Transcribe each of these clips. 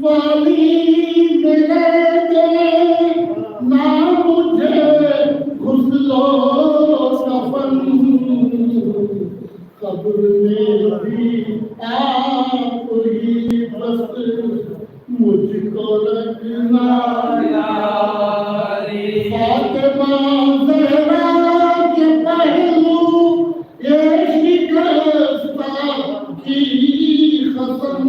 वाली मिले दे ना मुझे घुसलो कफन कब्र में भी आप ही बस मुझको रखना फातिमा ज़हरा के पहलू ये शिकस्ता की कसम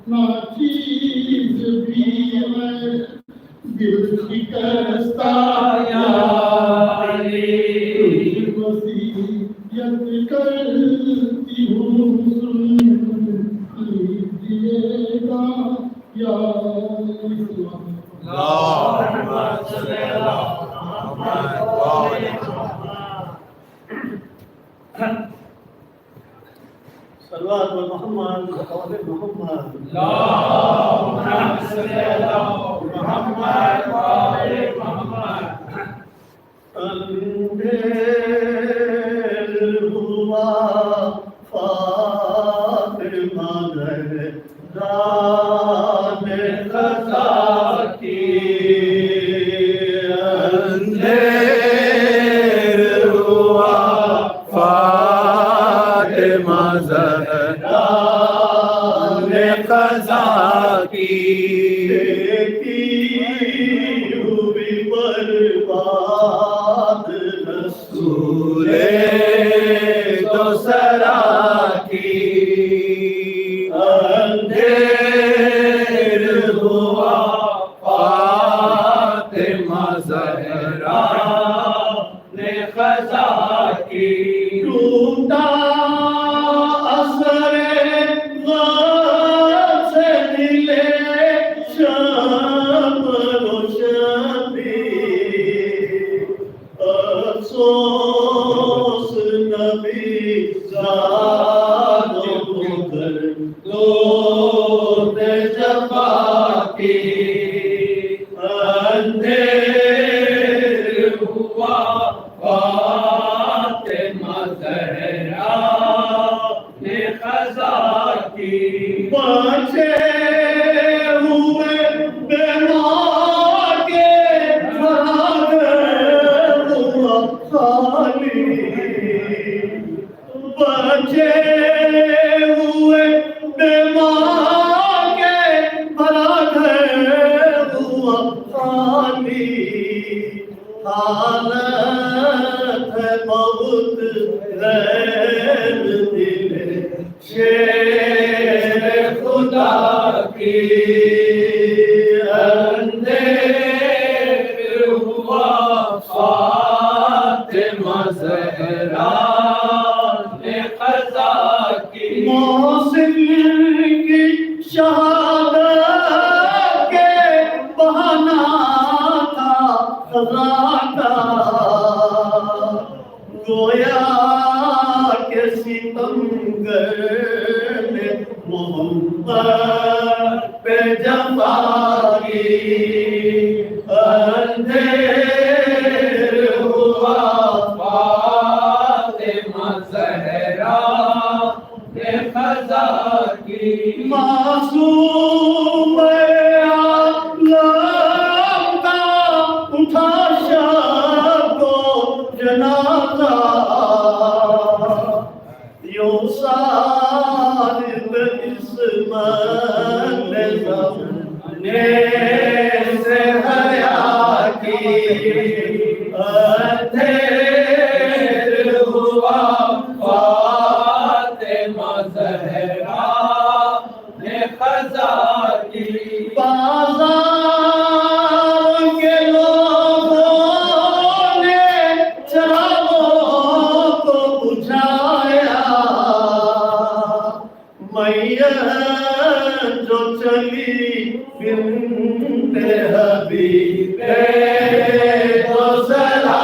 नाचीज भी है दिल शिकस्ता वसीयत करती हूँ सुन लीजिएगा या सल्लल्लाहु अलैहि मोहम्मद अंधेर हुआ फातिमा ज़हरा ने क़ज़ा की अंधेर हुआ फातिमा ज़हरा ने क़ज़ा की हुई बर्बाद रसूले तो सरा की अंधेर हुआ फातिमा ज़हरा ने क़ज़ा की टूटा असरे ग़म से दिले शब रोशनी अफ़सोस नबी ज़ाद पुत्र दोस्त जफ़ा की अंधेर हुआ फातिमा ज़हरा ने क़ज़ा की बचे हुए बीमार के भाग हुआ खाली बचे हुए बीमार के भाग हुआ खाली हालत है बहुत गैर दिल शेर खुदा की अंधेर हुआ फातिमा ज़हरा ने क़ज़ा की मौसिम की शहादत के बहाना था ख़ज़ा का गोया के सितमगर ने मोहम्मद पे जफ़ा की अंधेर हुआ फातिमा ज़हरा ने क़ज़ा की मासूम आलम का उठा शब जनाज़ा यो सारिब इस्मत ने से हया की अंधेर हुआ फातिमा ज़हरा ने क़ज़ा की बाज़ार के लोगों ने चिरागों को बुझाया मैयत जो चली बिन्ते हबीबे तो ज़रा